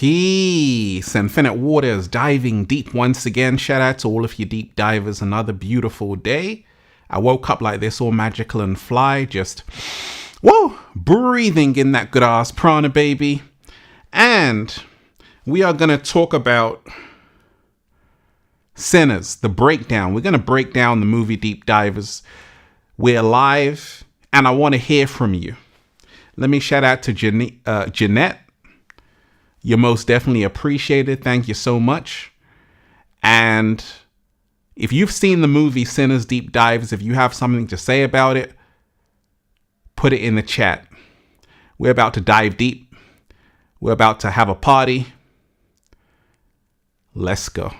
Peace. Infinite waters, diving deep once again. Shout out to all of you deep divers. Another beautiful day. I woke up like this, all magical and fly. Just, whoa, breathing in that good ass prana, baby. And we are going to talk about Sinners, the breakdown. We're going to break down the movie Deep Divers. We're live, and I want to hear from you. Let me shout out to Jeanette. You're most definitely appreciated. Thank you so much. And if you've seen the movie Sinners Deep Divers, if you have something to say about it, put it in the chat. We're about to dive deep. We're about to have a party. Let's go.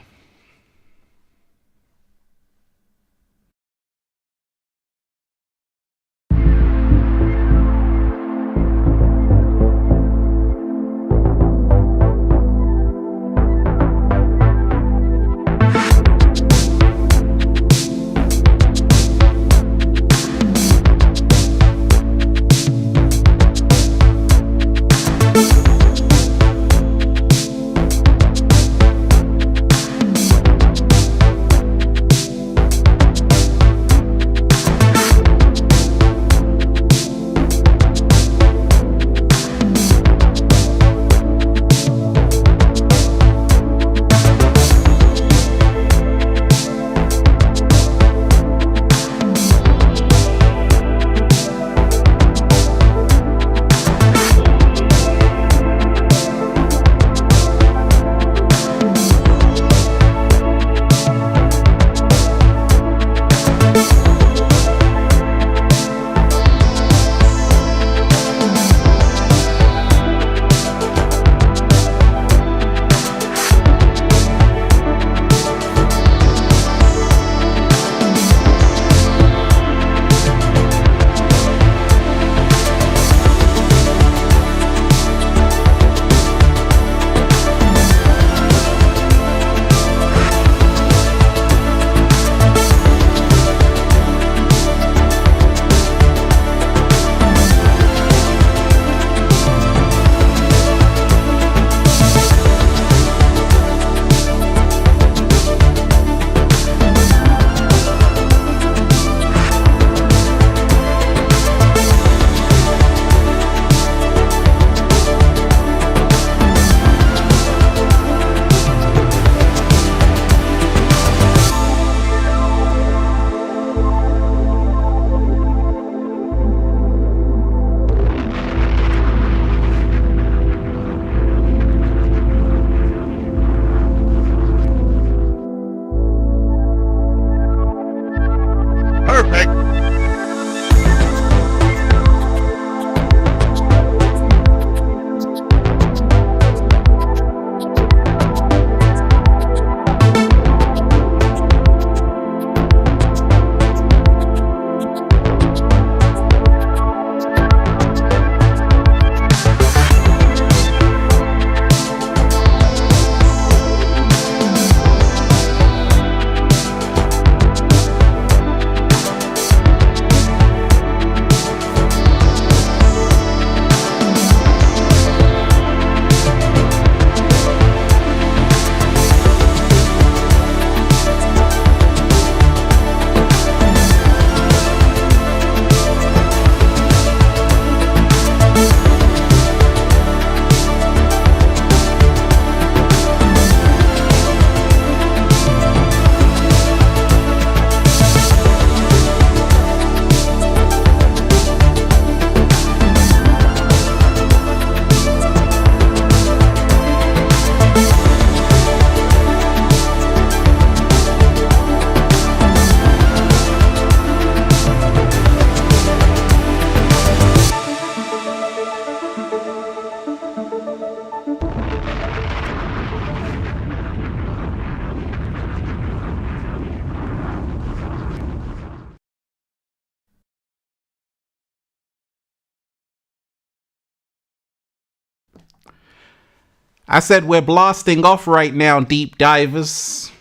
I said we're blasting off right now, deep divers.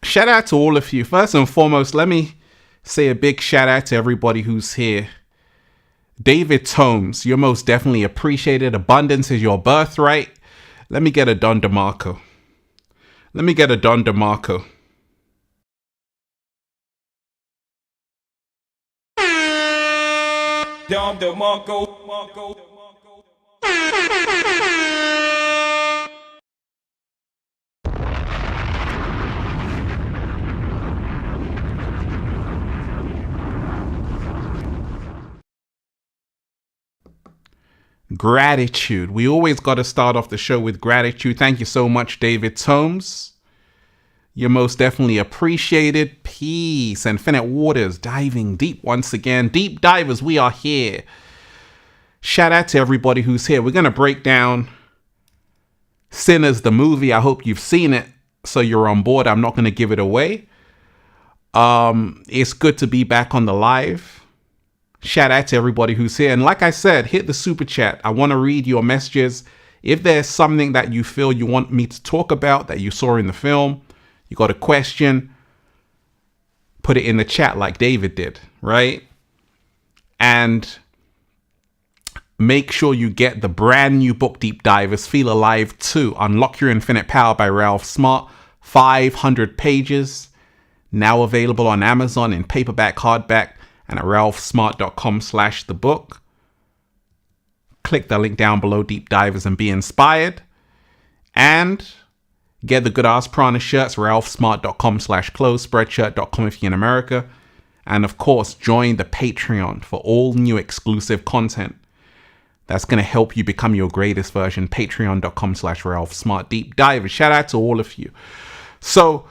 Shout out to all of you. First and foremost, let me say a big shout out to everybody who's here. David Tomes, you're most definitely appreciated. Abundance is your birthright. Let me get a Don DeMarco. Let me get a Don DeMarco. Don DeMarco. Gratitude. We always got to start off the show with gratitude. Thank you so much, David Tomes. You're most definitely appreciated. Peace. Infinite Waters, diving deep once again. Deep divers, we are here. Shout out to everybody who's here. We're going to break down Sinners, the movie. I hope you've seen it, so you're on board. I'm not going to give it away. It's good to be back on the live. Shout out to everybody who's here. And like I said, hit the super chat. I want to read your messages. If there's something that you feel you want me to talk about that you saw in the film, you got a question, put it in the chat like David did, right? And make sure you get the brand new book, Deep Divers, Feel Alive 2, Unlock Your Infinite Power by Ralph Smart. 500 pages, now available on Amazon in paperback, hardback, and at ralphsmart.com/thebook. Click the link down below, Deep Divers, and be inspired. And get the Good Ass Prana shirts, ralphsmart.com/clothes, spreadshirt.com if you're in America. And of course, join the Patreon for all new exclusive content that's going to help you become your greatest version. Patreon.com/ralphsmart. Deep Divers. Shout out to all of you. So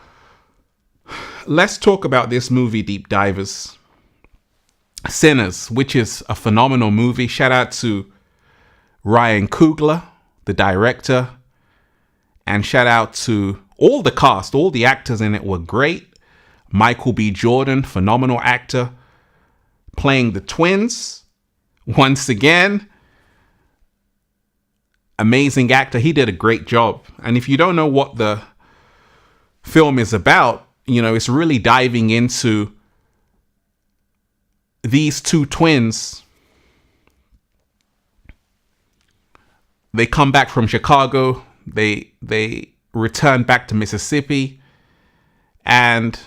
let's talk about this movie, Deep Divers. Sinners, which is a phenomenal movie. Shout out to Ryan Coogler, the director, and shout out to all the cast. All the actors in it were great. Michael B. Jordan, phenomenal actor, playing the twins. Once again, amazing actor. He did a great job. And if you don't know what the film is about, you know, it's really diving into these two twins. They come back from Chicago. They return back to Mississippi, and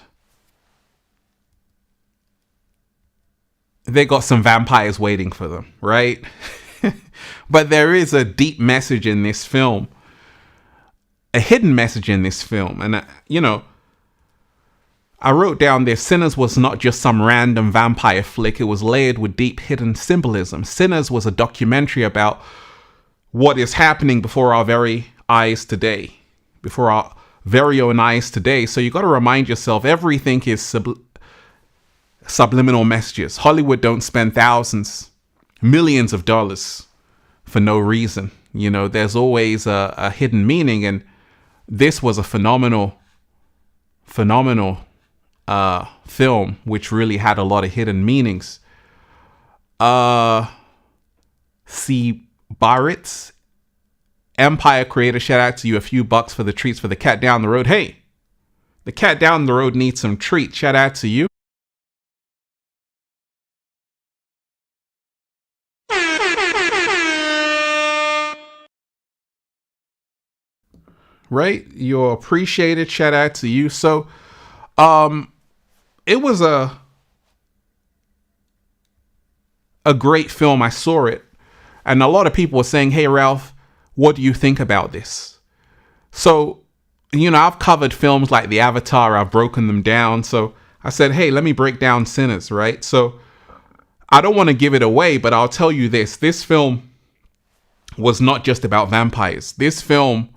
they got some vampires waiting for them, right? But there is a deep message in this film, a hidden message in this film. And, you know, I wrote down there, Sinners was not just some random vampire flick. It was layered with deep hidden symbolism. Sinners was a documentary about what is happening before our very eyes today, before our very own eyes today. So you got to remind yourself, everything is subliminal messages. Hollywood don't spend thousands, millions of dollars for no reason. You know, there's always a hidden meaning. And this was a phenomenal film, which really had a lot of hidden meanings. C. Barrett's Empire creator, shout out to you. A few bucks for the treats for the cat down the road. Hey, the cat down the road needs some treats. Shout out to you. Right? You're appreciated. Shout out to you. So, it was a great film. I saw it, and a lot of people were saying, hey, Ralph, what do you think about this? So, you know, I've covered films like The Avatar. I've broken them down. So I said, hey, let me break down Sinners, right? So I don't want to give it away, but I'll tell you this. This film was not just about vampires. This film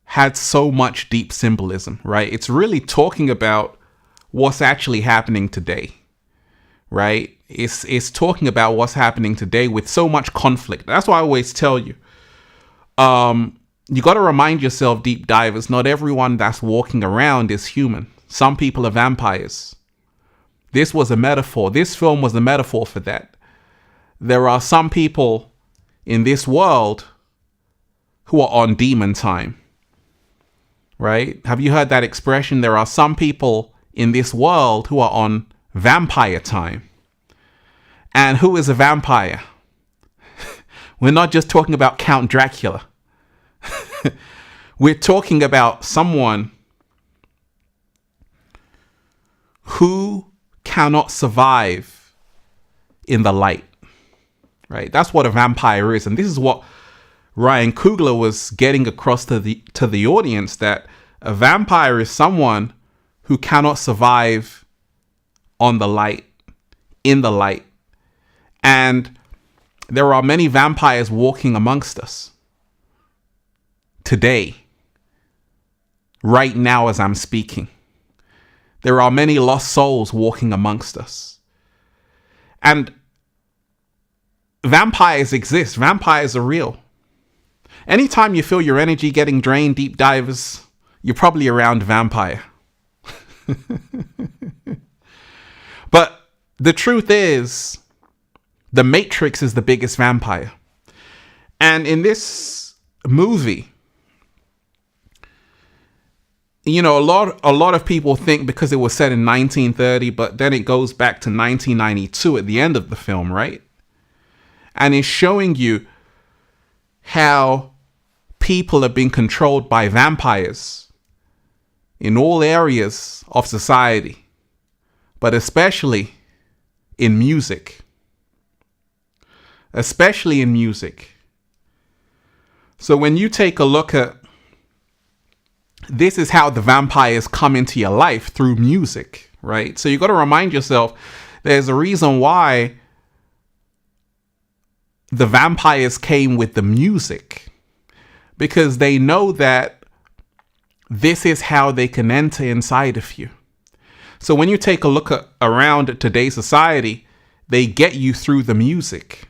had so much deep symbolism, right? It's really talking about what's actually happening today, right? It's talking about what's happening today with so much conflict. That's why I always tell you, you got to remind yourself, deep divers, not everyone that's walking around is human. Some people are vampires. This was a metaphor. This film was a metaphor for that. There are some people in this world who are on demon time, right? Have you heard that expression? There are some people in this world who are on vampire time. And who is a vampire? We're not just talking about Count Dracula. We're talking about someone who cannot survive in the light, right? That's what a vampire is. And this is what Ryan Coogler was getting across to the audience, that a vampire is someone who cannot survive on the light, in the light. And there are many vampires walking amongst us today, right now as I'm speaking. There are many lost souls walking amongst us. And vampires exist. Vampires are real. Anytime you feel your energy getting drained, deep divers, you're probably around a vampire. But the truth is, the Matrix is the biggest vampire. And in this movie, you know, a lot of people think because it was set in 1930, but then it goes back to 1992 at the end of the film, right? And it's showing you how people are being controlled by vampires in all areas of society, but especially in music. Especially in music. So when you take a look at, this is how the vampires come into your life, through music, right? So you got to remind yourself, there's a reason why the vampires came with the music, because they know that this is how they can enter inside of you. So when you take a look around today's society, they get you through the music.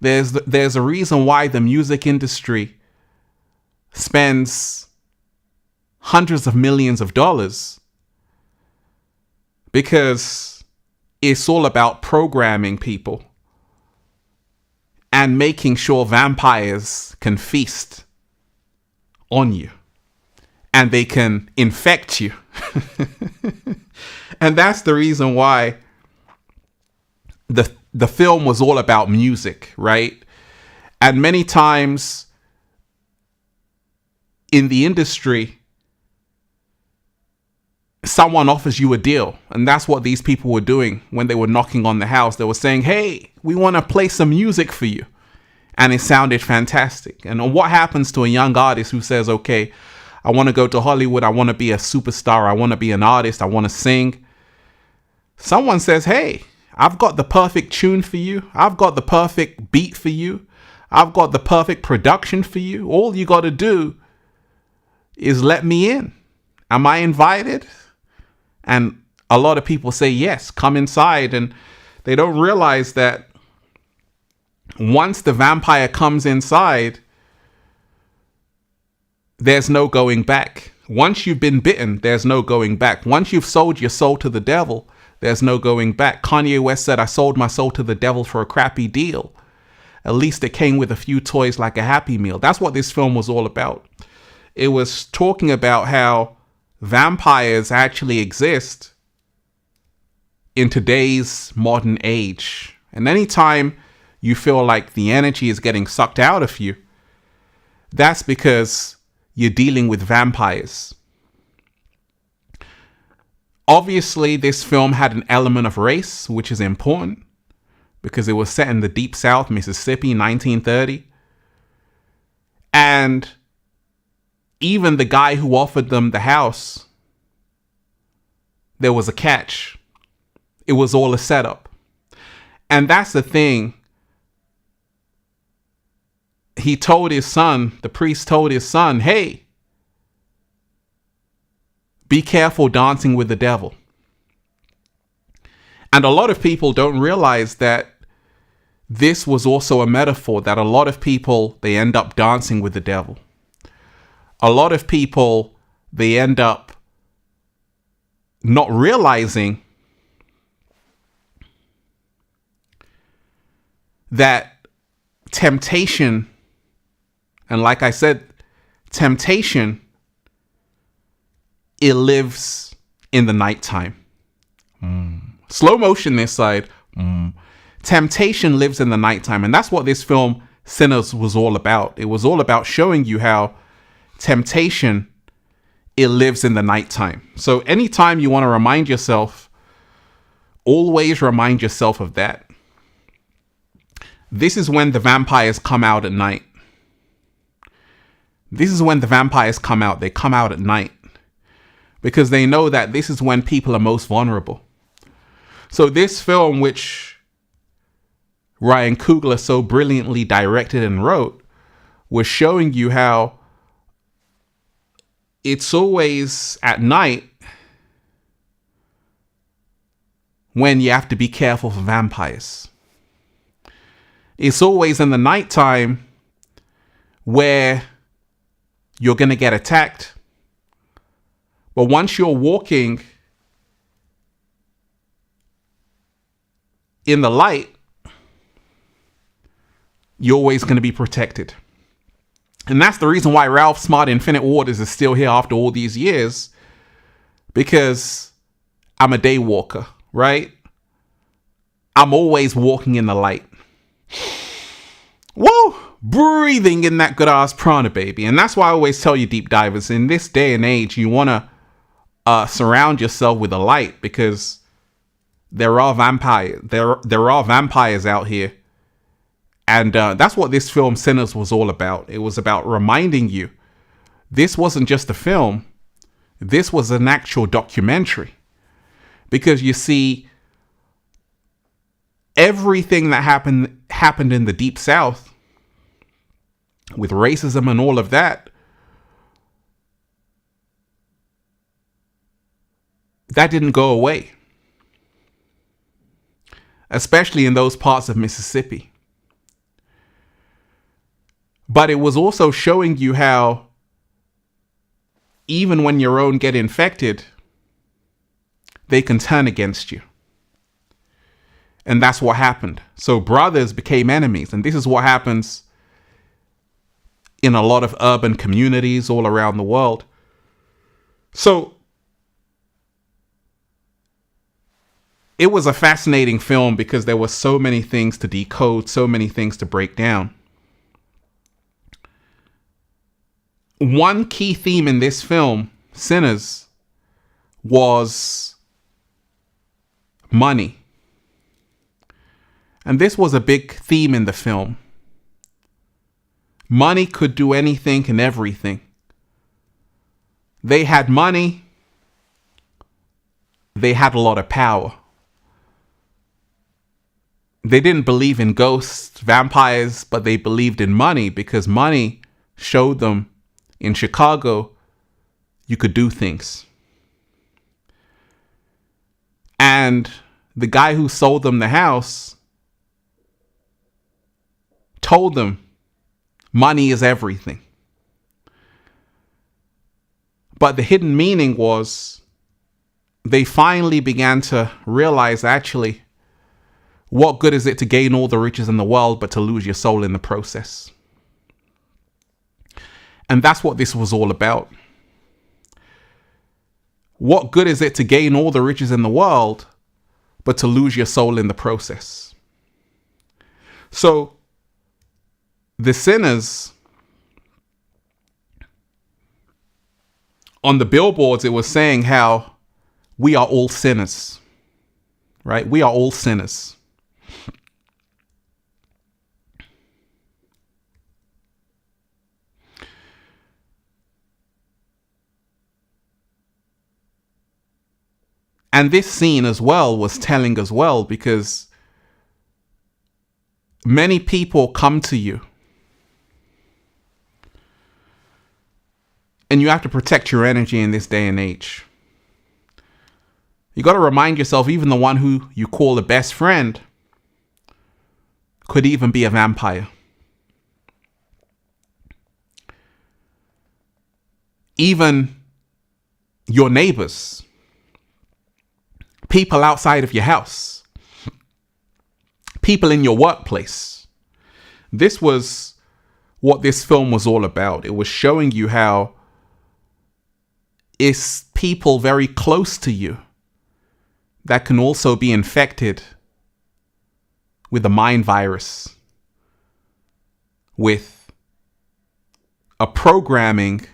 There's a reason why the music industry spends hundreds of millions of dollars, because it's all about programming people and making sure vampires can feast on you and they can infect you. And that's the reason why the film was all about music, right? And many times in the industry, someone offers you a deal. And that's what these people were doing when they were knocking on the house. They were saying, hey, we want to play some music for you. And it sounded fantastic. And what happens to a young artist who says, okay, I want to go to Hollywood. I want to be a superstar. I want to be an artist. I want to sing. Someone says, hey, I've got the perfect tune for you. I've got the perfect beat for you. I've got the perfect production for you. All you got to do is let me in. Am I invited? And a lot of people say, yes, come inside. And they don't realize that once the vampire comes inside, there's no going back. Once you've been bitten, there's no going back. Once you've sold your soul to the devil, there's no going back. Kanye West said, I sold my soul to the devil for a crappy deal. At least it came with a few toys like a Happy Meal. That's what this film was all about. It was talking about how vampires actually exist in today's modern age. And anytime you feel like the energy is getting sucked out of you, that's because you're dealing with vampires. Obviously, this film had an element of race, which is important because it was set in the Deep South, Mississippi, 1930. And even the guy who offered them the house, there was a catch. It was all a setup. And that's the thing. He told his son, the priest told his son, hey, be careful dancing with the devil. And a lot of people don't realize that this was also a metaphor, that a lot of people, they end up dancing with the devil. A lot of people, they end up not realizing that temptation, and like I said, temptation, it lives in the nighttime. Slow motion this side. temptation lives in the nighttime. And that's what this film Sinners was all about. It was all about showing you how temptation, it lives in the nighttime. So anytime you want to remind yourself, always remind yourself of that. This is when the vampires come out at night. This is when the vampires come out. They come out at night because they know that this is when people are most vulnerable. So this film, which Ryan Coogler so brilliantly directed and wrote, was showing you how it's always at night when you have to be careful for vampires. It's always in the nighttime where you're going to get attacked. But once you're walking in the light, you're always going to be protected. And that's the reason why Ralph Smart Infinite Waters is still here after all these years. Because I'm a day walker, right? I'm always walking in the light. Whoa! Breathing in that good ass prana, baby. And that's why I always tell you, deep divers, in this day and age, you want to surround yourself with a light, because there are vampires. There are vampires out here. And that's what this film Sinners was all about. It was about reminding you, this wasn't just a film. This was an actual documentary. Because you see, everything that happened in the Deep South with racism and all of that, that didn't go away. Especially in those parts of Mississippi. But it was also showing you how even when your own get infected, they can turn against you. And that's what happened. So brothers became enemies. And this is what happens in a lot of urban communities all around the world. So it was a fascinating film because there were so many things to decode, so many things to break down. One key theme in this film, Sinners, was money. And this was a big theme in the film. Money could do anything and everything. They had money. They had a lot of power. They didn't believe in ghosts, vampires, but they believed in money because money showed them in Chicago you could do things. And the guy who sold them the house told them money is everything. But the hidden meaning was they finally began to realize, actually, what good is it to gain all the riches in the world but to lose your soul in the process? And that's what this was all about. What good is it to gain all the riches in the world but to lose your soul in the process? So the Sinners, on the billboards, it was saying how we are all sinners, right? We are all sinners. And this scene as well was telling as well, because many people come to you and you have to protect your energy in this day and age. You got to remind yourself, even the one who you call a best friend could even be a vampire. Even your neighbors, people outside of your house, people in your workplace. This was what this film was all about. It was showing you how it's people very close to you that can also be infected with a mind virus, with a programming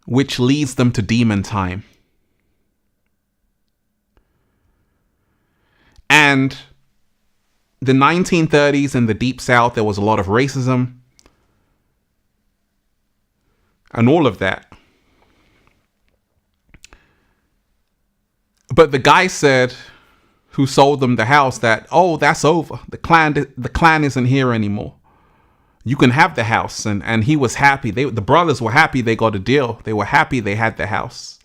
which leads them to demon time. And the 1930s in the Deep South, there was a lot of racism and all of that. But the guy said, who sold them the house, that, oh, that's over. The clan isn't here anymore. You can have the house. And he was happy. The brothers were happy they got a deal. They were happy they had the house.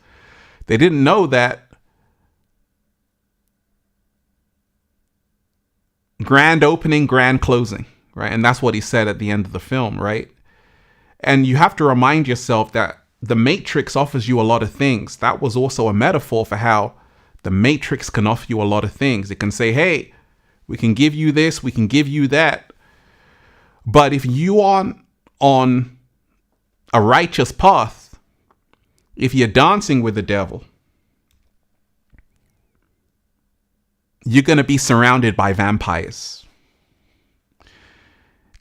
They didn't know that grand opening, grand closing, right? And that's what he said at the end of the film, right? And you have to remind yourself that the Matrix offers you a lot of things. That was also a metaphor for how the Matrix can offer you a lot of things. It can say, hey, we can give you this, we can give you that. But if you aren't on a righteous path, if you're dancing with the devil, you're going to be surrounded by vampires.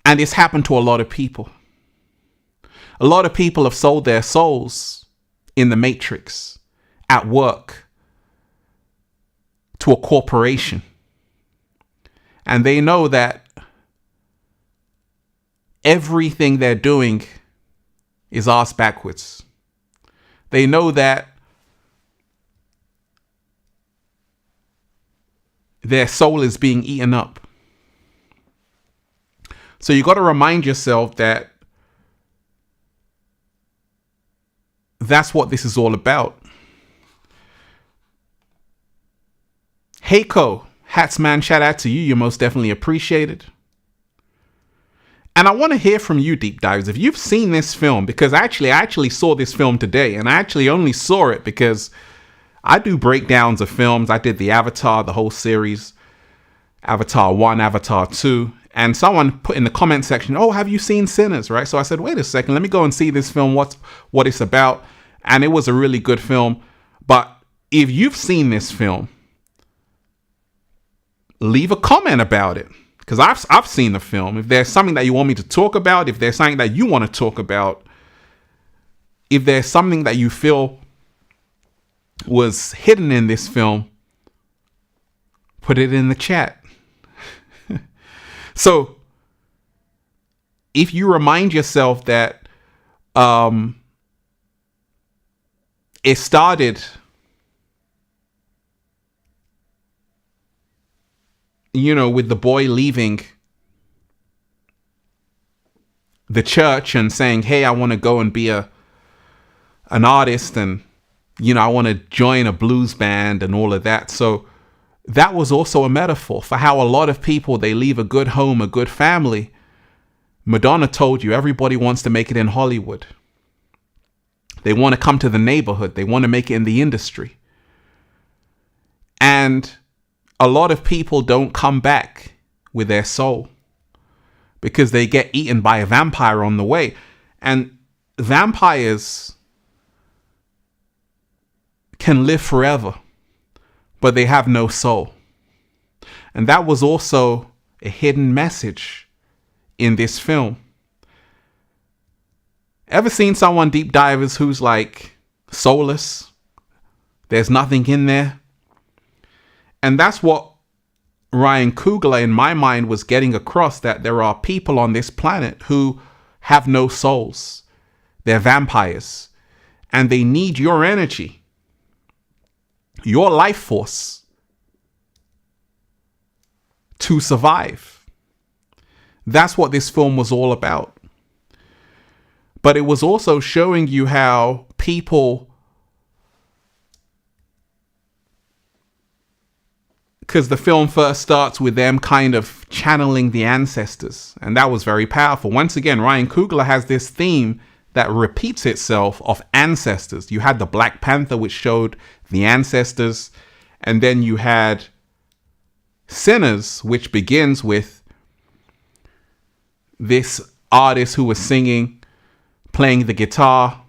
And it's happened to a lot of people. A lot of people have sold their souls in the Matrix, at work, to a corporation. And they know that everything they're doing is ass backwards. They know that their soul is being eaten up. So you got to remind yourself that that's what this is all about. Heiko, Hatsman, shout out to you. You're most definitely appreciated. And I want to hear from you, deep divers, if you've seen this film, because I actually saw this film today, and I actually only saw it because I do breakdowns of films. I did the Avatar, the whole series, Avatar 1, Avatar 2. And someone put in the comment section, oh, have you seen Sinners, right? So I said, wait a second, let me go and see this film, what it's about. And it was a really good film. But if you've seen this film, leave a comment about it. Because I've seen the film. If there's something that you want me to talk about, if there's something that you want to talk about, if there's something that you feel was hidden in this film, put it in the chat. So if you remind yourself that it started, with the boy leaving the church and saying, hey, I want to go and be an artist, and I want to join a blues band and all of that. So that was also a metaphor for how a lot of people, they leave a good home, a good family. Madonna told you everybody wants to make it in Hollywood. They want to come to the neighborhood. They want to make it in the industry. And a lot of people don't come back with their soul because they get eaten by a vampire on the way. And vampires can live forever, but they have no soul. And that was also a hidden message in this film. Ever seen someone, deep divers, who's like soulless? There's nothing in there. And that's what Ryan Coogler, in my mind, was getting across, that there are people on this planet who have no souls. They're vampires. And they need your energy, your life force, to survive. That's what this film was all about. But it was also showing you how people, because the film first starts with them kind of channeling the ancestors. And that was very powerful. Once again, Ryan Coogler has this theme that repeats itself of ancestors. You had the Black Panther, which showed the ancestors. And then you had Sinners, which begins with this artist who was singing, playing the guitar.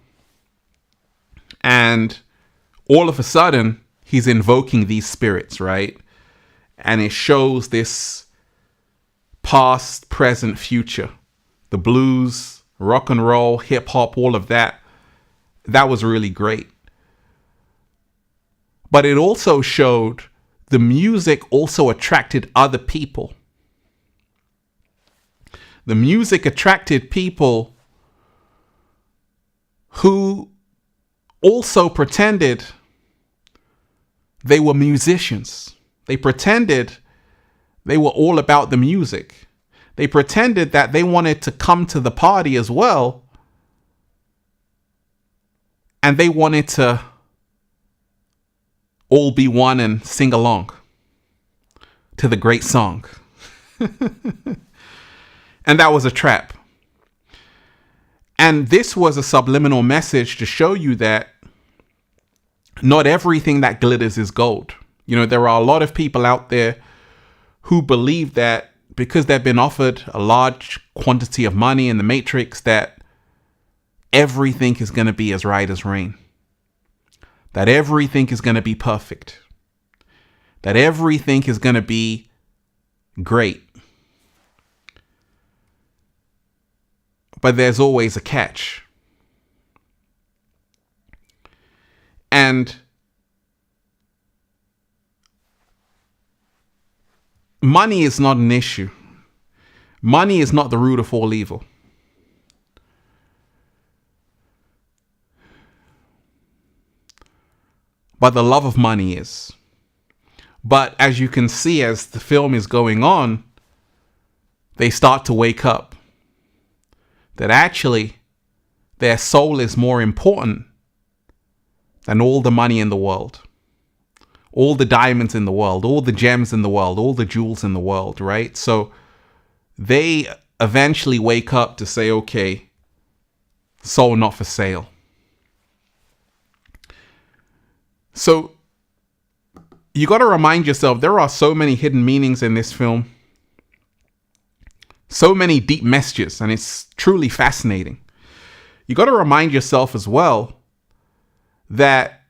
And all of a sudden, he's invoking these spirits, right? and it shows this past, present, future, the blues, rock and roll, hip hop, all of that. That was really great. But it also showed the music also attracted other people. The music attracted people who also pretended they were musicians. They pretended they were all about the music. They pretended that they wanted to come to the party as well. And they wanted to all be one and sing along to the great song. And that was a trap. And this was a subliminal message to show you that not everything that glitters is gold. You know, there are a lot of people out there who believe that because they've been offered a large quantity of money in the matrix, that everything is going to be as right as rain. That everything is going to be perfect. That everything is going to be great. But there's always a catch. And money is not an issue. Money is not the root of all evil. But the love of money is. But as you can see, as the film is going on, they start to wake up. That actually their soul is more important than all the money in the world, all the diamonds in the world, all the gems in the world, all the jewels in the world, right? So they eventually wake up to say, okay, soul not for sale. So you got to remind yourself, there are so many hidden meanings in this film. So many deep messages, and it's truly fascinating. You got to remind yourself as well that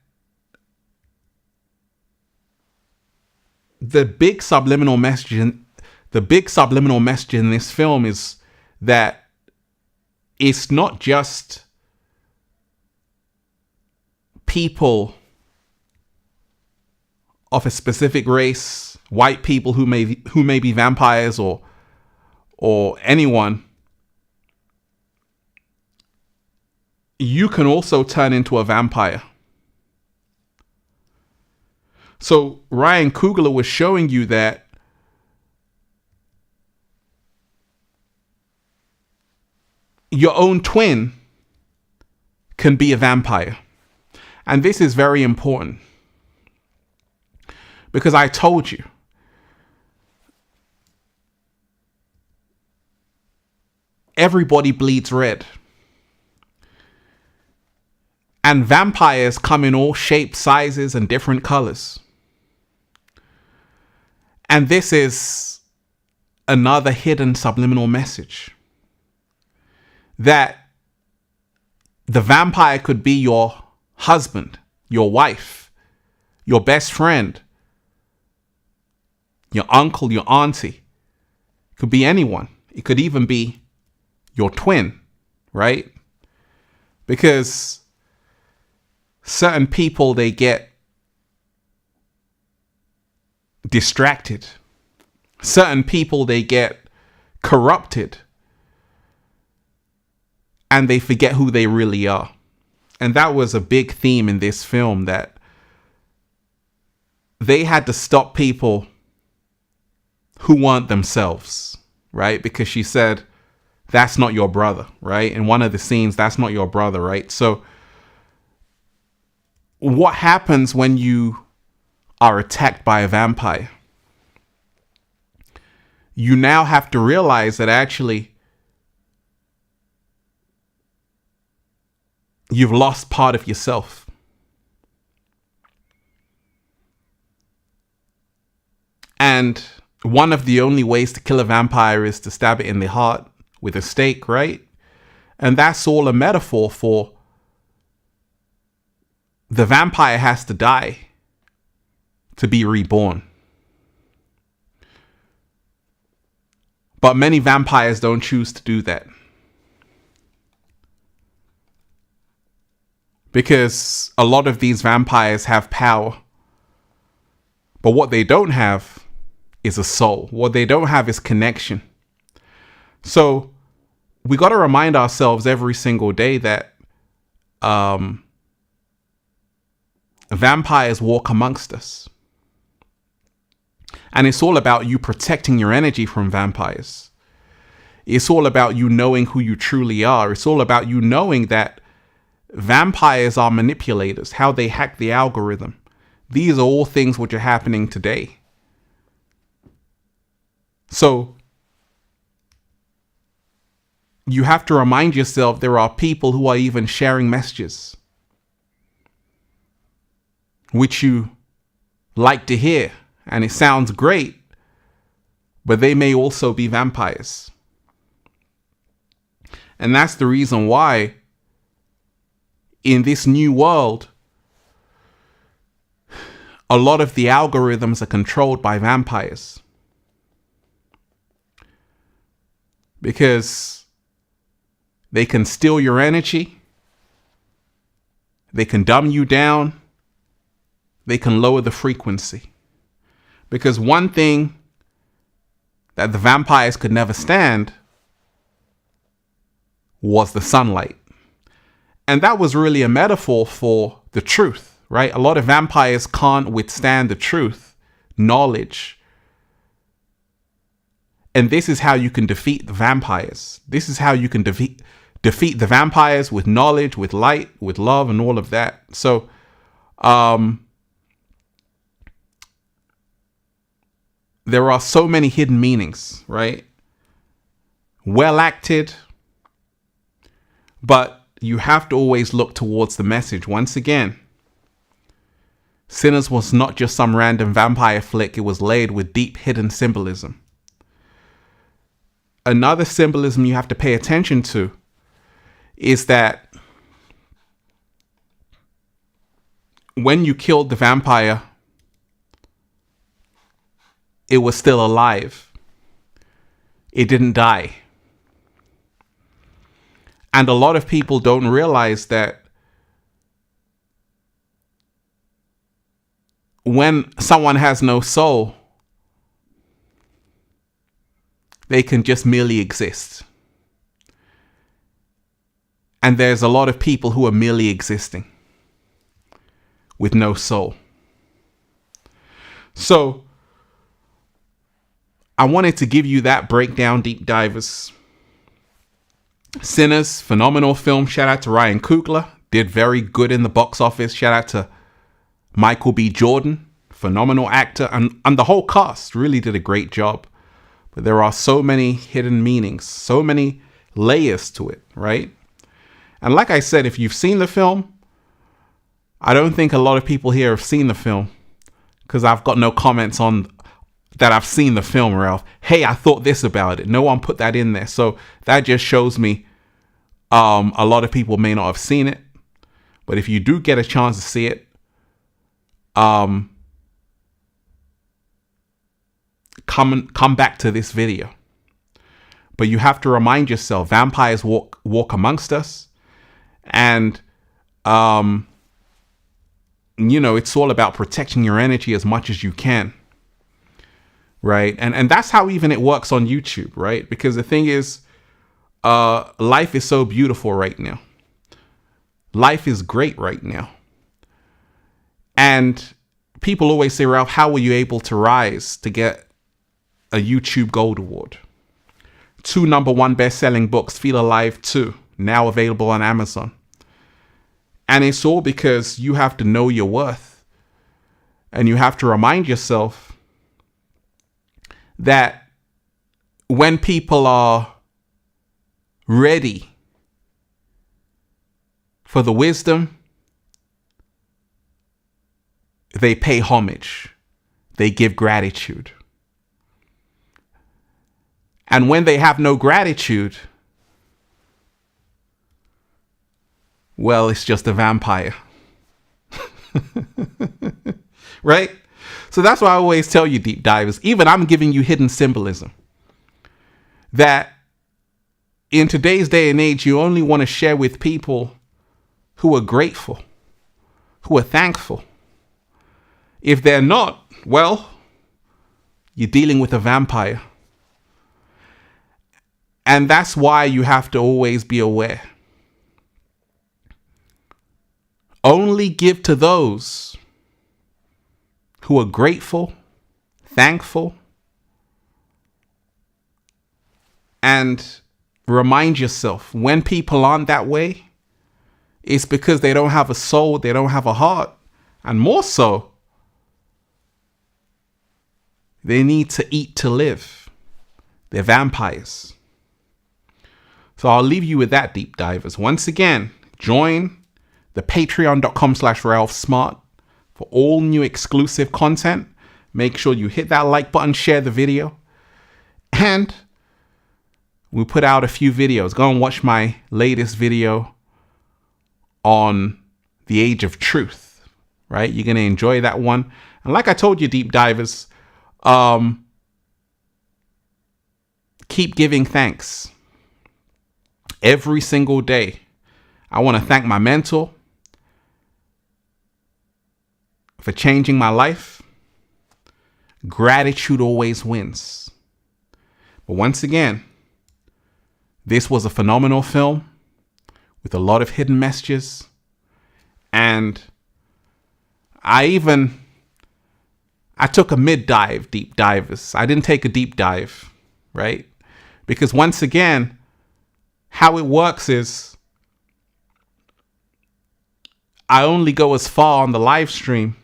the big subliminal message in this film is that it's not just people of a specific race, white people who may be vampires or anyone. You can also turn into a vampire. So Ryan Coogler was showing you that your own twin can be a vampire. And this is very important. Because I told you, everybody bleeds red. And vampires come in all shapes, sizes, and different colors. And this is another hidden subliminal message. That the vampire could be your husband, your wife, your best friend, your uncle, your auntie. It could be anyone. It could even be your twin, right? Because certain people, they get distracted. Certain people, they get corrupted. And they forget who they really are. And that was a big theme in this film, that they had to stop people who weren't themselves, right? Because she said, that's not your brother, right? In one of the scenes, that's not your brother, right? So what happens when you are attacked by a vampire? You now have to realize that actually you've lost part of yourself. And one of the only ways to kill a vampire is to stab it in the heart with a stake, right? And that's all a metaphor for the vampire has to die to be reborn. But many vampires don't choose to do that. Because a lot of these vampires have power. But what they don't have is a soul. What they don't have is connection. So we got to remind ourselves every single day that vampires walk amongst us. And it's all about you protecting your energy from vampires. It's all about you knowing who you truly are. It's all about you knowing that vampires are manipulators, how they hack the algorithm. These are all things which are happening today. So you have to remind yourself there are people who are even sharing messages which you like to hear. And it sounds great, but they may also be vampires. And that's the reason why in this new world, a lot of the algorithms are controlled by vampires. Because they can steal your energy. They can dumb you down. They can lower the frequency. Because one thing that the vampires could never stand was the sunlight. And that was really a metaphor for the truth, right? A lot of vampires can't withstand the truth, knowledge. And this is how you can defeat the vampires. This is how you can defeat the vampires with knowledge, with light, with love, and all of that. So, there are so many hidden meanings, right? Well acted, but you have to always look towards the message. Once again, Sinners was not just some random vampire flick. It was laid with deep hidden symbolism. Another symbolism you have to pay attention to is that when you killed the vampire, it was still alive. It didn't die. And a lot of people don't realize that when someone has no soul, they can just merely exist. And there's a lot of people who are merely existing with no soul. So I wanted to give you that breakdown, deep divers. Sinners, phenomenal film. Shout out to Ryan Coogler. Did very good in the box office. Shout out to Michael B. Jordan. Phenomenal actor. And the whole cast really did a great job. But there are so many hidden meanings. So many layers to it, right? And like I said, if you've seen the film, I don't think a lot of people here have seen the film. Because I've got no comments on that I've seen the film, or else, hey, I thought this about it. No one put that in there. So that just shows me a lot of people may not have seen it. But if you do get a chance to see it, come back to this video. But you have to remind yourself, vampires walk amongst us. And, it's all about protecting your energy as much as you can. Right. And that's how even it works on YouTube. Right. Because the thing is, life is so beautiful right now. Life is great right now. And people always say, Ralph, how were you able to rise to get a YouTube Gold Award? 2 #1 best-selling books, Feel Alive 2, now available on Amazon. And it's all because you have to know your worth. And you have to remind yourself that when people are ready for the wisdom, they pay homage. They give gratitude. And when they have no gratitude, well, it's just a vampire. Right? So that's why I always tell you, deep divers, even I'm giving you hidden symbolism. that in today's day and age, you only want to share with people who are grateful, who are thankful. If they're not, well, you're dealing with a vampire. And that's why you have to always be aware. Only give to those who are grateful, thankful, and remind yourself, when people aren't that way, it's because they don't have a soul, they don't have a heart, and more so, they need to eat to live. They're vampires. So I'll leave you with that, deep divers. Once again, join the patreon.com/RalphSmart for all new exclusive content. Make sure you hit that like button, share the video, and we put out a few videos. Go and watch my latest video on the age of truth, right? You're going to enjoy that one. And like I told you, deep divers, keep giving thanks every single day. I want to thank my mentor for changing my life. Gratitude always wins. But once again, this was a phenomenal film with a lot of hidden messages. And I took a mid-dive, deep divers. I didn't take a deep dive, right? Because once again, how it works is I only go as far on the live stream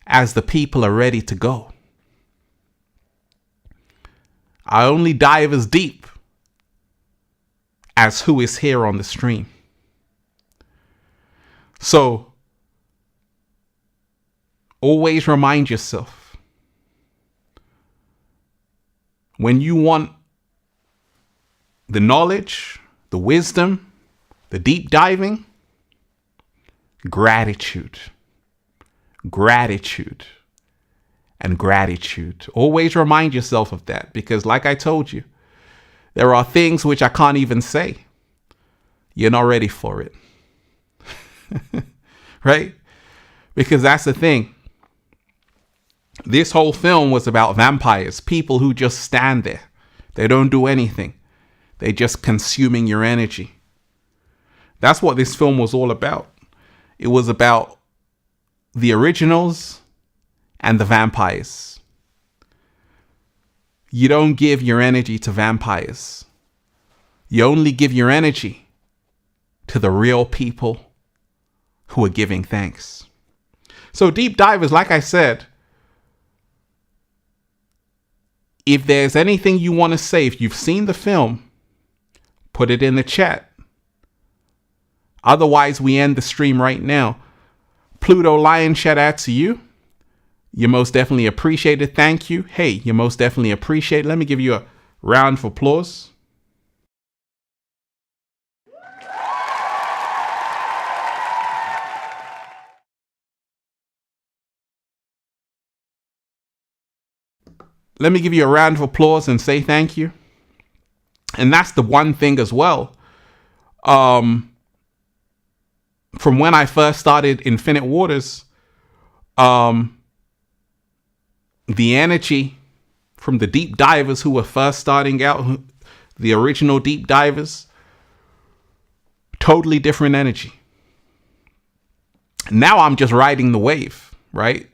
as the people are ready to go. I only dive as deep as who is here on the stream. So always remind yourself, when you want the knowledge, the wisdom, the deep diving, gratitude, gratitude, and gratitude. Always remind yourself of that, because like I told you, there are things which I can't even say. You're not ready for it. Right? Because that's the thing. This whole film was about vampires, people who just stand there. They don't do anything. They're just consuming your energy. That's what this film was all about. It was about the originals and the vampires. You don't give your energy to vampires. You only give your energy to the real people who are giving thanks. So deep divers, like I said, if there's anything you want to say, if you've seen the film, put it in the chat. Otherwise, we end the stream right now. Pluto Lion, shout out to you. You most definitely appreciate it. Thank you. Hey, you most definitely appreciate it. Let me give you a round of applause. Let me give you a round of applause and say thank you. And that's the one thing as well. From when I first started Infinite Waters, the energy from the deep divers who were first starting out, the original deep divers, totally different energy. Now I'm just riding the wave, right?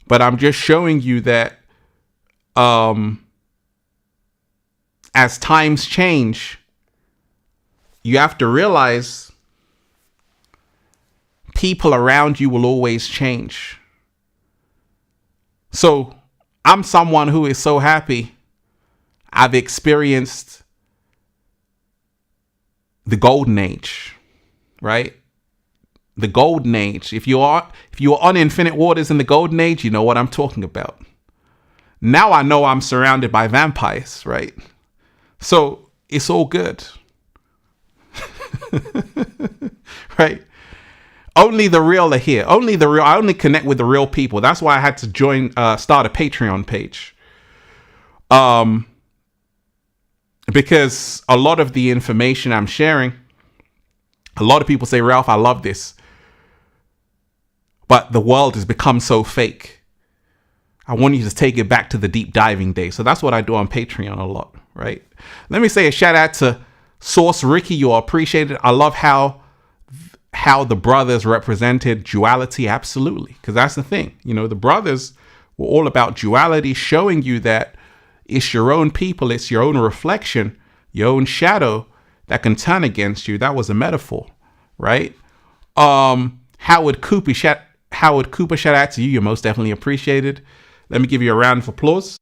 But I'm just showing you that as times change, you have to realize people around you will always change. So I'm someone who is so happy I've experienced the golden age, right? The golden age. If you are on Infinite Waters in the golden age, you know what I'm talking about. Now I know I'm surrounded by vampires, right? So it's all good. Right? Only the real are here. Only the real. I only connect with the real people. That's why I had to start a Patreon page. because a lot of the information I'm sharing, a lot of people say, Ralph, I love this, but the world has become so fake. I want you to take it back to the deep diving day. So that's what I do on Patreon a lot, right? Let me say a shout out to Source Ricky. You're appreciated. I love how the brothers represented duality. Absolutely. Because that's the thing. You know, the brothers were all about duality, showing you that it's your own people, it's your own reflection, your own shadow that can turn against you. That was a metaphor, right? Howard Cooper, shout out to you. You're most definitely appreciated. Let me give you a round of applause.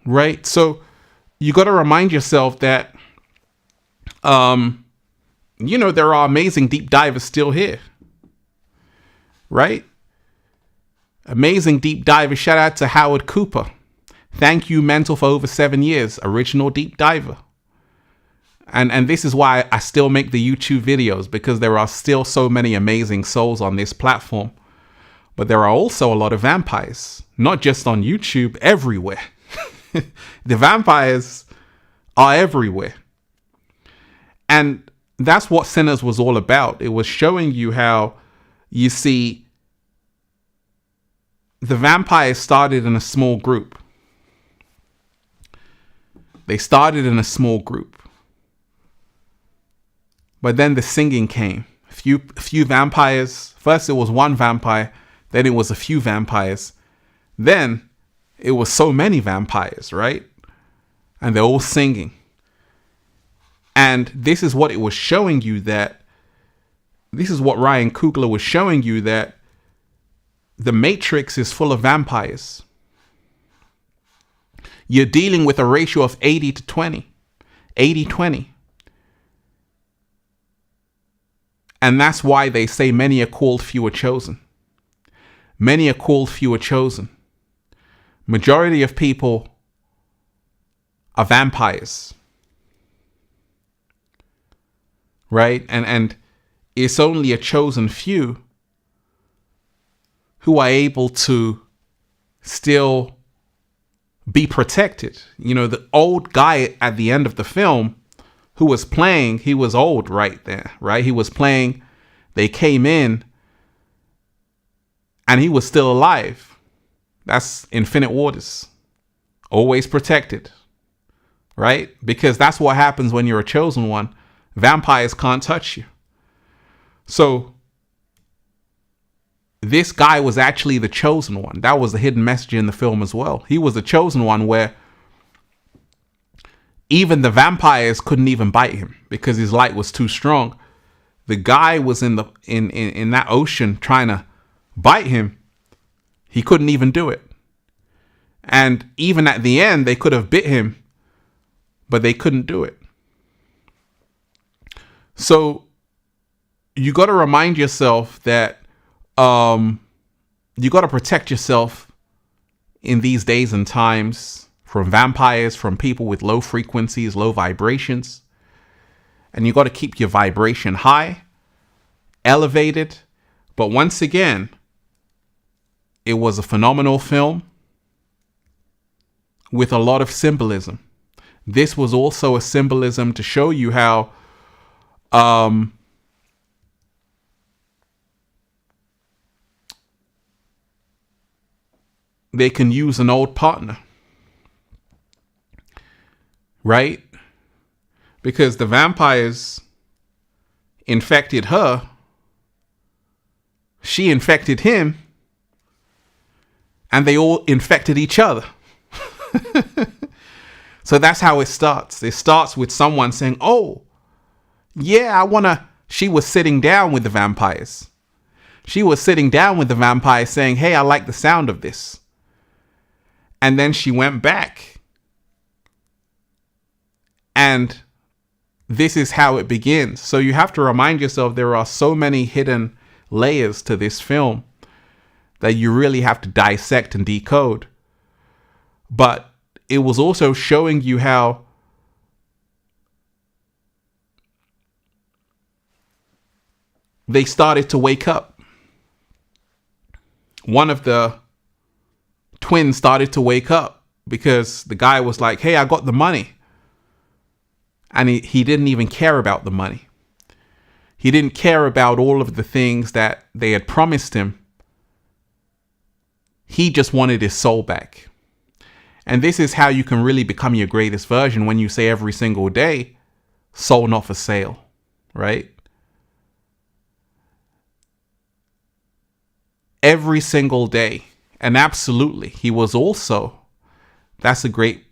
Right? So you got to remind yourself that, you know, there are amazing deep divers still here, right? Amazing deep divers. Shout out to Howard Cooper. Thank you, Mental, for over 7 years. Original deep diver. And this is why I still make the YouTube videos, because there are still so many amazing souls on this platform. But there are also a lot of vampires, not just on YouTube, everywhere. The vampires are everywhere. And that's what Sinners was all about. It was showing you how, you see, the vampires started in a small group. They started in a small group. But then the singing came. A few vampires. First it was one vampire. Then it was a few vampires. Then it was so many vampires, right? And they're all singing. And this is what it was showing you, that this is what Ryan Coogler was showing you, that the Matrix is full of vampires. You're dealing with a ratio of 80 to 20. 80-20. And that's why they say many are called, few are chosen. Many are called, few are chosen. Majority of people are vampires. Right? And it's only a chosen few who are able to still be protected. You know, the old guy at the end of the film who was playing, he was old right there, right? He was playing, they came in and he was still alive. That's Infinite Waters. Always protected, right? Because that's what happens when you're a chosen one. Vampires can't touch you. So this guy was actually the chosen one. That was the hidden message in the film as well. He was the chosen one, where even the vampires couldn't even bite him because his light was too strong. The guy was in that ocean trying to bite him. He couldn't even do it. And even at the end, they could have bit him, but they couldn't do it. So you got to remind yourself that you got to protect yourself in these days and times from vampires, from people with low frequencies, low vibrations. And you got to keep your vibration high, elevated. But once again, it was a phenomenal film with a lot of symbolism. This was also a symbolism to show you how they can use an old partner, right? Because the vampires infected her, she infected him, and they all infected each other. So that's how it starts. It starts with someone saying, oh, yeah, she was sitting down with the vampires. She was sitting down with the vampires saying, hey, I like the sound of this. And then she went back. And this is how it begins. So you have to remind yourself there are so many hidden layers to this film that you really have to dissect and decode. But it was also showing you how they started to wake up. One of the twins started to wake up because the guy was like, hey, I got the money. And he didn't even care about the money. He didn't care about all of the things that they had promised him. He just wanted his soul back. And this is how you can really become your greatest version, when you say every single day, soul not for sale, right? Every single day. And absolutely, he was also, that's a great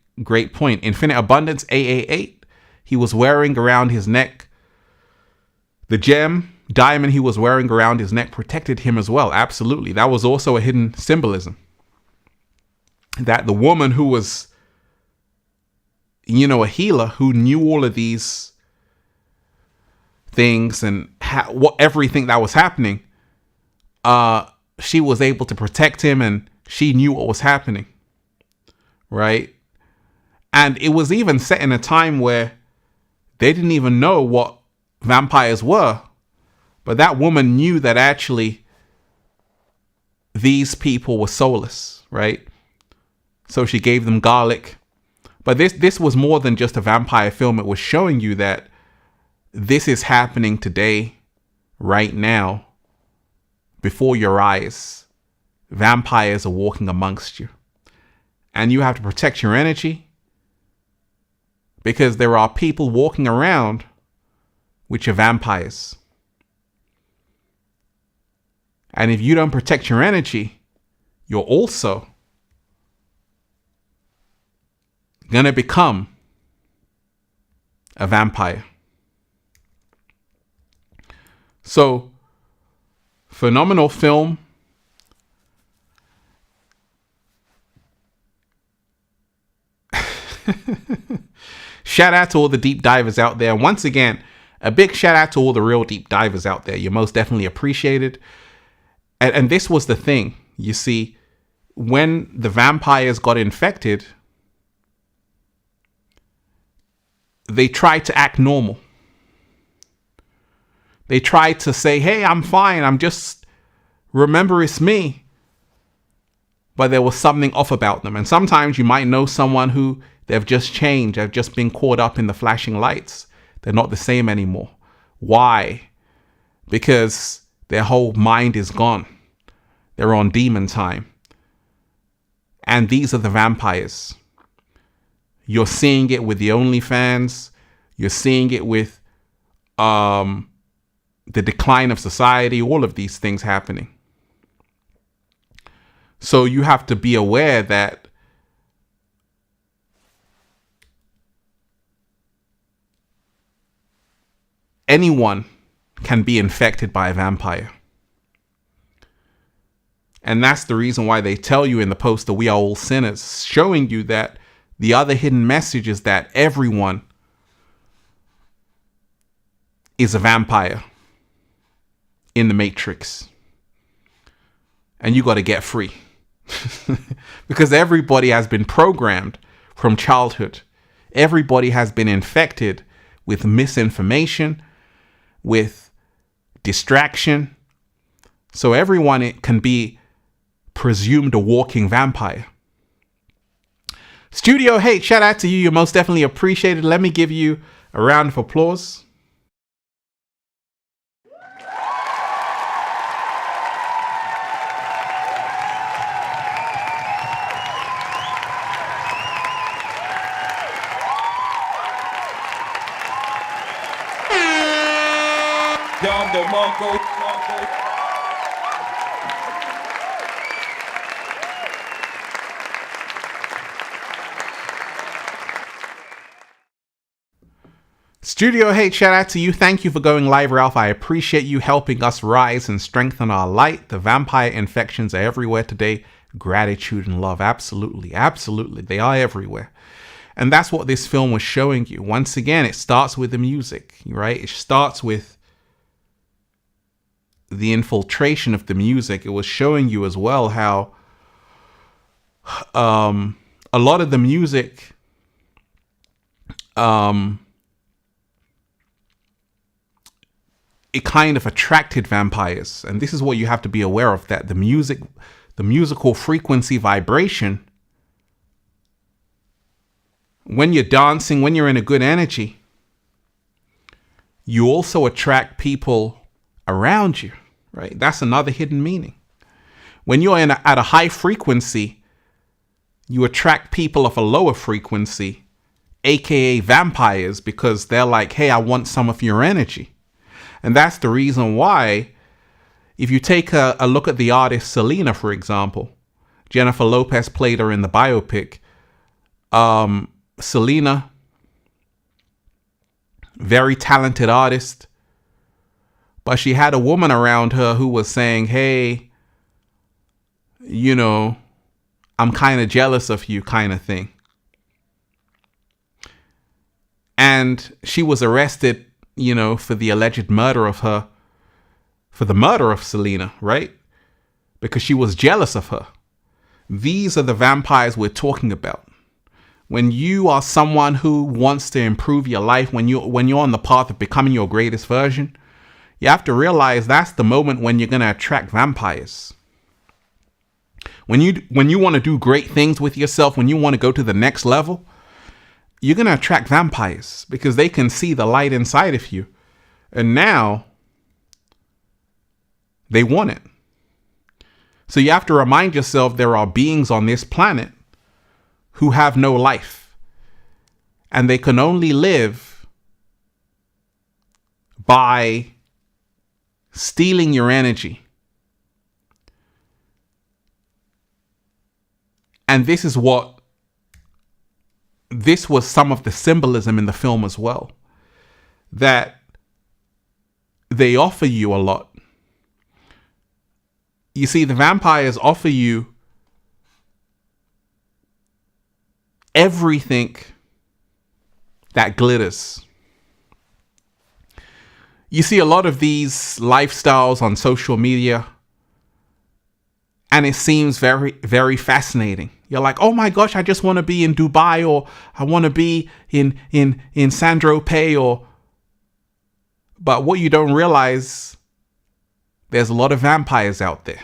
point. Infinite Abundance, AA8, he was wearing around his neck, the gem, diamond he was wearing around his neck protected him as well. Absolutely. That was also a hidden symbolism. That the woman who was, a healer, who knew all of these things and everything that was happening, she was able to protect him, and she knew what was happening, right? And it was even set in a time where they didn't even know what vampires were, but that woman knew that actually these people were soulless, right? So she gave them garlic. But this was more than just a vampire film. It was showing you that this is happening today, right now, before your eyes. Vampires are walking amongst you. And you have to protect your energy, because there are people walking around which are vampires. And if you don't protect your energy, you're also going to become a vampire. So, phenomenal film. Shout out to all the deep divers out there. And once again, a big shout out to all the real deep divers out there. You're most definitely appreciated. And this was the thing. You see, when the vampires got infected, they tried to act normal. They tried to say, hey, I'm fine. Remember, it's me. But there was something off about them. And sometimes you might know someone who they've just changed. They've just been caught up in the flashing lights. They're not the same anymore. Why? Because their whole mind is gone. They're on demon time. And these are the vampires. You're seeing it with the OnlyFans. You're seeing it with the decline of society. All of these things happening. So you have to be aware that anyone can be infected by a vampire. And that's the reason why they tell you in the poster, we are all sinners, showing you that the other hidden message is that everyone is a vampire in the Matrix. And you got to get free. Because everybody has been programmed from childhood. Everybody has been infected with misinformation, with distraction. So everyone can be presumed a walking vampire. Studio Hate, shout out to you. You're most definitely appreciated. Let me give you a round of applause. Studio Hate, shout out to you. Thank you for going live, Ralph. I appreciate you helping us rise and strengthen our light. The vampire infections are everywhere today. Gratitude and love. Absolutely. Absolutely. They are everywhere. And that's what this film was showing you. Once again, it starts with the music, right? It starts with the infiltration of the music, it was showing you as well how a lot of the music it kind of attracted vampires. And this is what you have to be aware of, that the musical frequency vibration, when you're dancing, when you're in a good energy, you also attract people around you, right? That's another hidden meaning. When you're at a high frequency, you attract people of a lower frequency, aka vampires, because they're like, hey, I want some of your energy. And that's the reason why, if you take a look at the artist Selena, for example, Jennifer Lopez played her in the biopic. Selena, very talented artist, but she had a woman around her who was saying, hey, you know, I'm kind of jealous of you, kind of thing. And she was arrested, you know, for the alleged murder of her, for the murder of Selena, right? Because she was jealous of her. These are the vampires we're talking about. When you are someone who wants to improve your life, when you're on the path of becoming your greatest version, you have to realize that's the moment when you're going to attract vampires. When you want to do great things with yourself, when you want to go to the next level, you're going to attract vampires because they can see the light inside of you. And now they want it. So you have to remind yourself there are beings on this planet who have no life. And they can only live by stealing your energy. And this was some of the symbolism in the film as well, that they offer you a lot. You see, the vampires offer you everything that glitters. You see a lot of these lifestyles on social media, and it seems very, very fascinating. You're like, oh my gosh, I just want to be in Dubai, or I want to be in Saint-Tropez, but what you don't realize, there's a lot of vampires out there.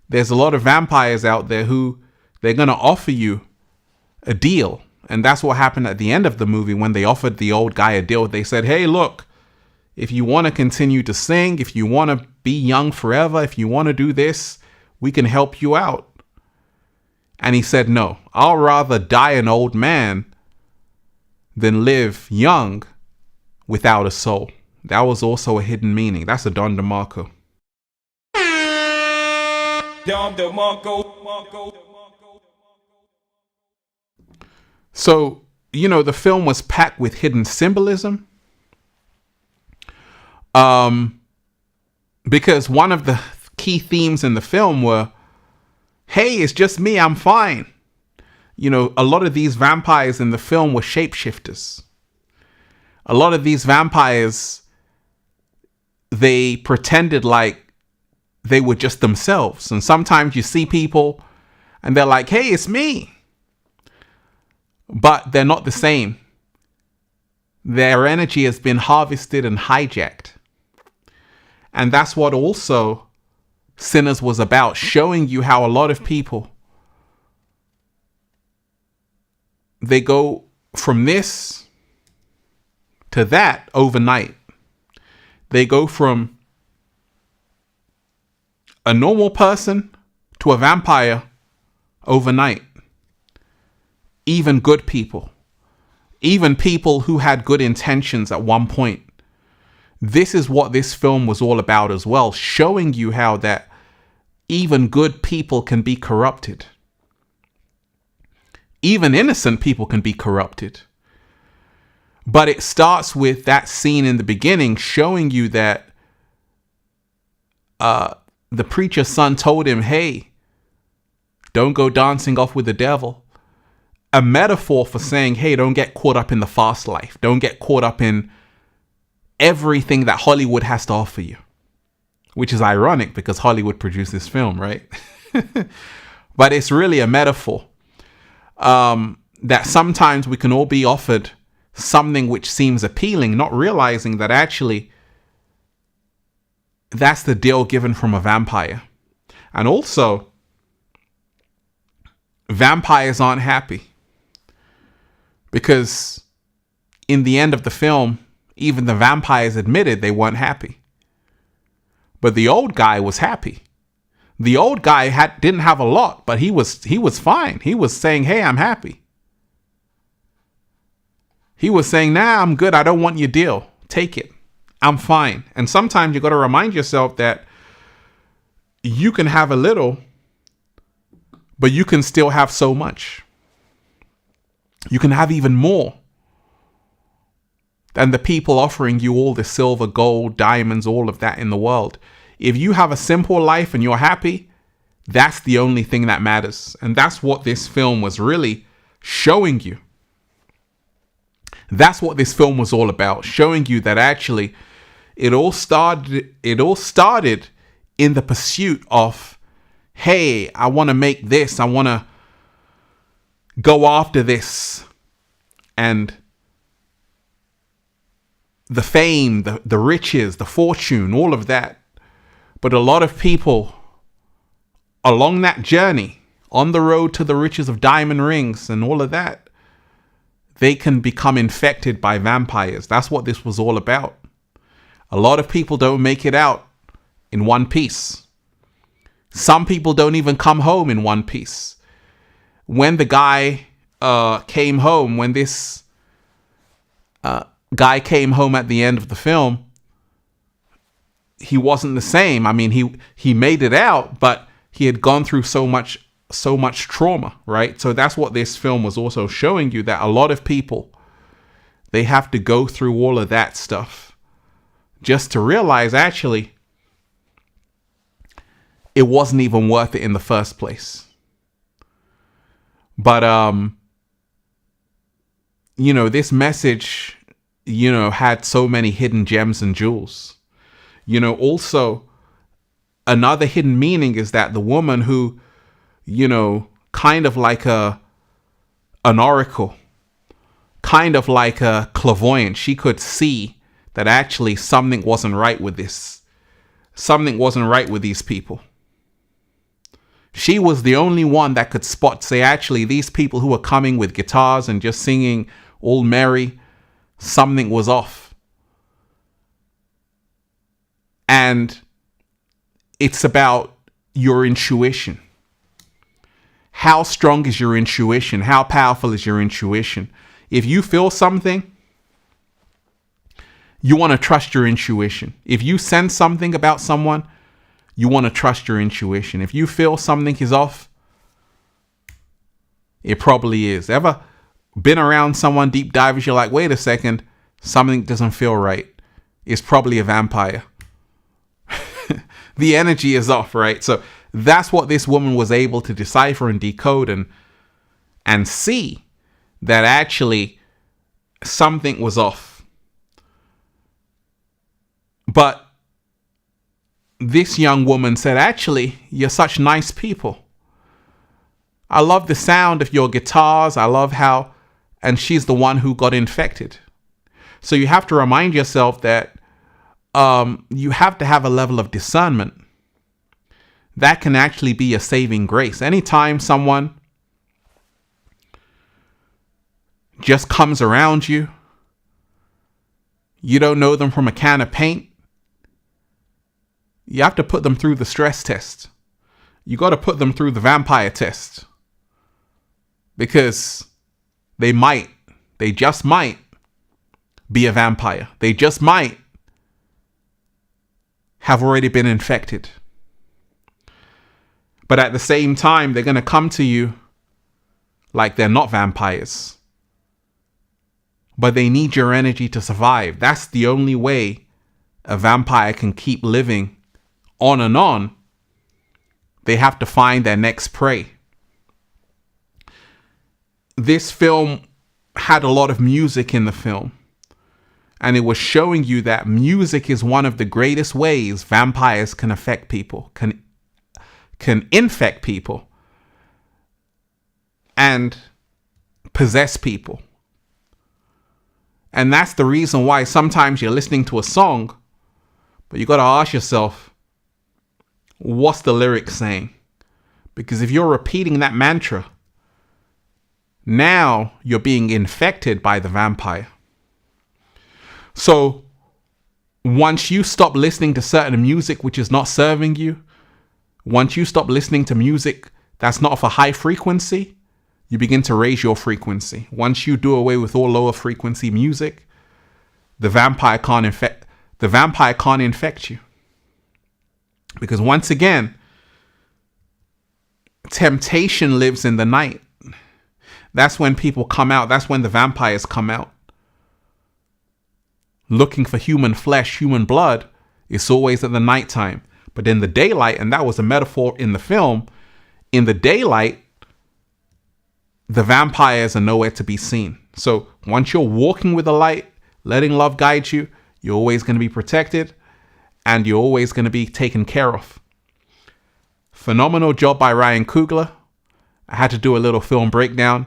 There's a lot of vampires out there who they're going to offer you a deal. And that's what happened at the end of the movie when they offered the old guy a deal. They said, hey, look, if you want to continue to sing, if you want to be young forever, if you want to do this, we can help you out. And he said, no, I'll rather die an old man than live young without a soul. That was also a hidden meaning. That's a Don DeMarco. So, you know, the film was packed with hidden symbolism. Because one of the key themes in the film were, hey, it's just me, I'm fine. You know, a lot of these vampires in the film were shapeshifters. A lot of these vampires, they pretended like they were just themselves. And sometimes you see people and they're like, hey, it's me. But they're not the same. Their energy has been harvested and hijacked. And that's what also Sinners was about, showing you how a lot of people, they go from this to that overnight. They go from a normal person to a vampire overnight. Even good people. Even people who had good intentions at one point. This is what this film was all about as well, showing you how that even good people can be corrupted. Even innocent people can be corrupted. But it starts with that scene in the beginning showing you that the preacher's son told him, hey, don't go dancing off with the devil. A metaphor for saying, hey, don't get caught up in the fast life. Don't get caught up in everything that Hollywood has to offer you. which is ironic because Hollywood produced this film, right? But it's really a metaphor that sometimes we can all be offered something which seems appealing, not realizing that actually that's the deal given from a vampire. And also, vampires aren't happy because in the end of the film, even the vampires admitted they weren't happy. But the old guy was happy. The old guy didn't have a lot, but he was fine. He was saying, hey, I'm happy. He was saying, nah, I'm good. I don't want your deal. Take it. I'm fine. And sometimes you got to remind yourself that you can have a little, but you can still have so much. You can have even more than the people offering you all the silver, gold, diamonds, all of that in the world. If you have a simple life and you're happy, that's the only thing that matters. And that's what this film was really showing you. That's what this film was all about, showing you that actually it all started in the pursuit of, hey, I want to make this, I want to go after this. And the fame, the riches, the fortune, all of that. But a lot of people along that journey, on the road to the riches of diamond rings and all of that, they can become infected by vampires. That's what this was all about. A lot of people don't make it out in one piece. Some people don't even come home in one piece. When the guy came home, when this guy came home at the end of the film, he wasn't the same. I mean, he made it out, but he had gone through so much trauma, right? So that's what this film was also showing you, that a lot of people, they have to go through all of that stuff just to realize actually it wasn't even worth it in the first place. But this message, had so many hidden gems and jewels. Also another hidden meaning is that the woman who, kind of like an oracle, kind of like a clairvoyant, she could see that actually something wasn't right with this. Something wasn't right with these people. She was the only one that could say, actually, these people who are coming with guitars and just singing all merry, something was off. And it's about your intuition. How strong is your intuition? How powerful is your intuition? If you feel something, you want to trust your intuition. If you sense something about someone, you want to trust your intuition. If you feel something is off, it probably is. Ever been around someone, deep divers, you're like, wait a second, something doesn't feel right. It's probably a vampire. The energy is off, right? So that's what this woman was able to decipher and decode and see, that actually something was off. But this young woman said, actually, you're such nice people. I love the sound of your guitars. I love how, and she's the one who got infected. So you have to remind yourself that you have to have a level of discernment. That can actually be a saving grace. Anytime someone just comes around you, you don't know them from a can of paint, you have to put them through the stress test. You got to put them through the vampire test. Because they just might be a vampire. They just might have already been infected. But at the same time, they're going to come to you like they're not vampires. But they need your energy to survive. That's the only way a vampire can keep living on and on. They have to find their next prey. This film had a lot of music in the film. And it was showing you that music is one of the greatest ways vampires can affect people, can infect people, and possess people. And that's the reason why sometimes you're listening to a song, but you got to ask yourself, what's the lyric saying? Because if you're repeating that mantra, now you're being infected by the vampire. So once you stop listening to certain music which is not serving you, once you stop listening to music that's not of a high frequency, you begin to raise your frequency. Once you do away with all lower frequency music, the vampire can't infect you. Because once again, temptation lives in the night. That's when people come out. That's when the vampires come out. Looking for human flesh, human blood. It's always at the nighttime. But in the daylight, and that was a metaphor in the film, in the daylight, the vampires are nowhere to be seen. So once you're walking with the light, letting love guide you, you're always going to be protected and you're always going to be taken care of. Phenomenal job by Ryan Coogler. I had to do a little film breakdown.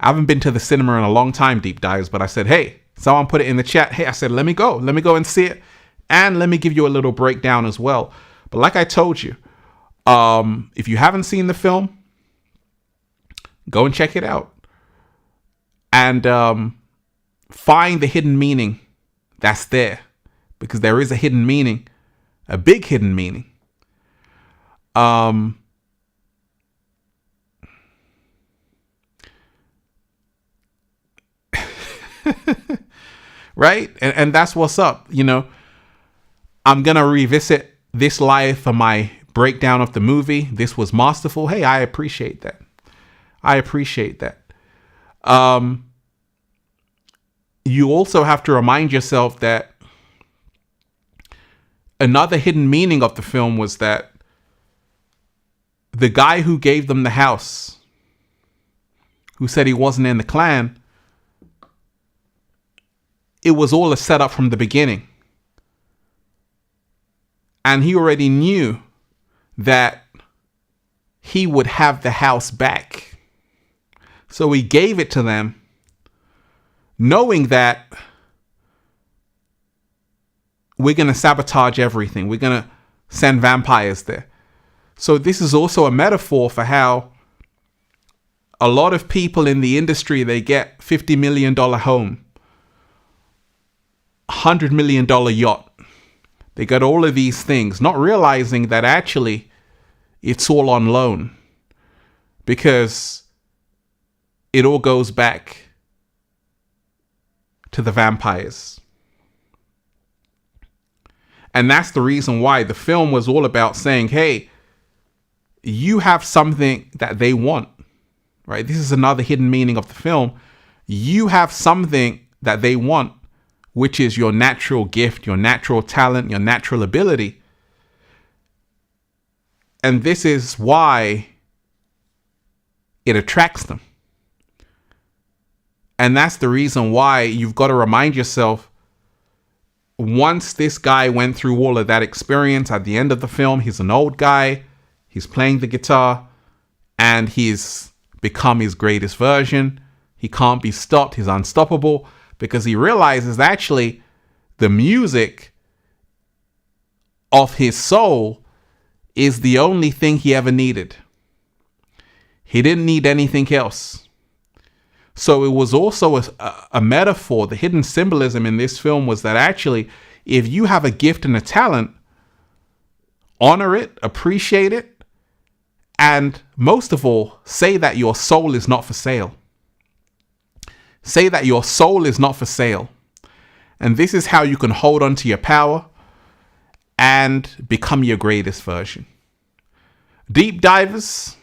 I haven't been to the cinema in a long time, Deep Dives, but I said, hey, someone put it in the chat. Hey, I said, let me go and see it. And let me give you a little breakdown as well. But like I told you, if you haven't seen the film, go and check it out. And find the hidden meaning that's there. Because there is a hidden meaning, a big hidden meaning. Right? And that's what's up. You know, I'm going to revisit this live for my breakdown of the movie. This was masterful. Hey, I appreciate that. You also have to remind yourself that another hidden meaning of the film was that the guy who gave them the house, who said he wasn't in the clan, it was all a setup from the beginning. And he already knew that he would have the house back. So he gave it to them, knowing that we're going to sabotage everything. We're going to send vampires there. So this is also a metaphor for how a lot of people in the industry, they get $50 million home, $100 million yacht. They got all of these things, not realizing that actually it's all on loan, because it all goes back to the vampires. And that's the reason why the film was all about saying, hey, you have something that they want, right? This is another hidden meaning of the film. You have something that they want, which is your natural gift, your natural talent, your natural ability. And this is why it attracts them. And that's the reason why you've got to remind yourself, once this guy went through all of that experience at the end of the film, he's an old guy, he's playing the guitar, and he's become his greatest version. He can't be stopped. He's unstoppable, because he realizes actually the music of his soul is the only thing he ever needed. He didn't need anything else. So it was also a metaphor. The hidden symbolism in this film was that actually, if you have a gift and a talent, honor it, appreciate it, and most of all, say that your soul is not for sale. Say that your soul is not for sale. And this is how you can hold on to your power and become your greatest version. Deep Divers,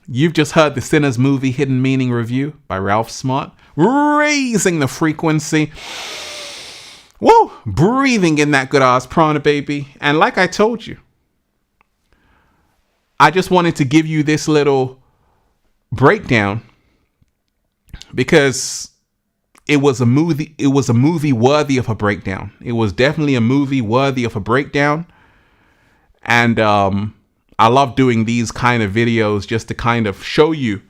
you've just heard the Sinners Movie Hidden Meaning review by Ralph Smart. Raising the frequency. Woo! Breathing in that good ass prana, baby. And like I told you, I just wanted to give you this little breakdown, because it was a movie. It was a movie worthy of a breakdown. It was definitely a movie worthy of a breakdown. And I love doing these kind of videos just to kind of show you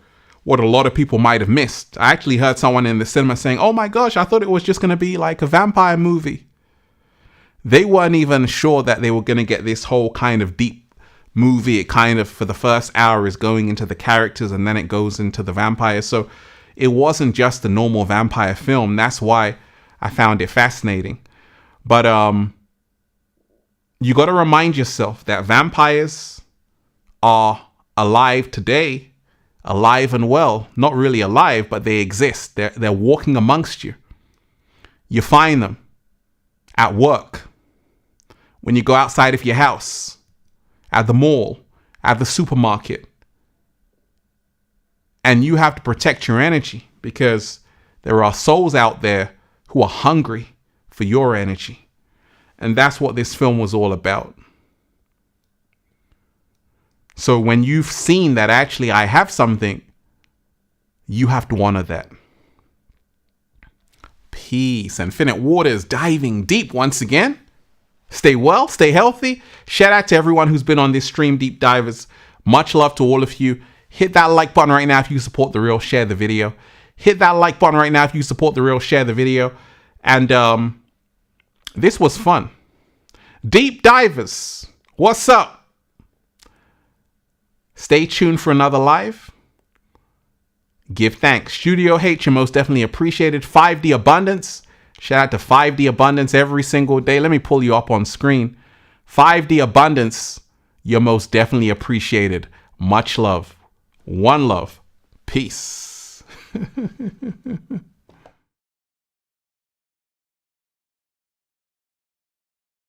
what a lot of people might have missed. I actually heard someone in the cinema saying, "Oh my gosh, I thought it was just going to be like a vampire movie." They weren't even sure that they were going to get this whole kind of deep movie. It kind of, for the first hour, is going into the characters and then it goes into the vampires. So it wasn't just a normal vampire film. That's why I found it fascinating. But you got to remind yourself that vampires are alive today, alive and well. Not really alive, but they exist. They're walking amongst you. You find them at work, when you go outside of your house, at the mall, at the supermarket. And you have to protect your energy, because there are souls out there who are hungry for your energy. And that's what this film was all about. So when you've seen that actually I have something, you have to honor that. Peace. Infinite Waters diving deep once again. Stay well, stay healthy. Shout out to everyone who's been on this stream, Deep Divers. Much love to all of you. Hit that like button right now if you support The Real. Share the video. Hit that like button right now if you support The Real. Share the video. And this was fun. Deep Divers, what's up? Stay tuned for another live. Give thanks. Studio H, you're most definitely appreciated. 5D Abundance. Shout out to 5D Abundance every single day. Let me pull you up on screen. 5D Abundance, you're most definitely appreciated. Much love. One love. Peace.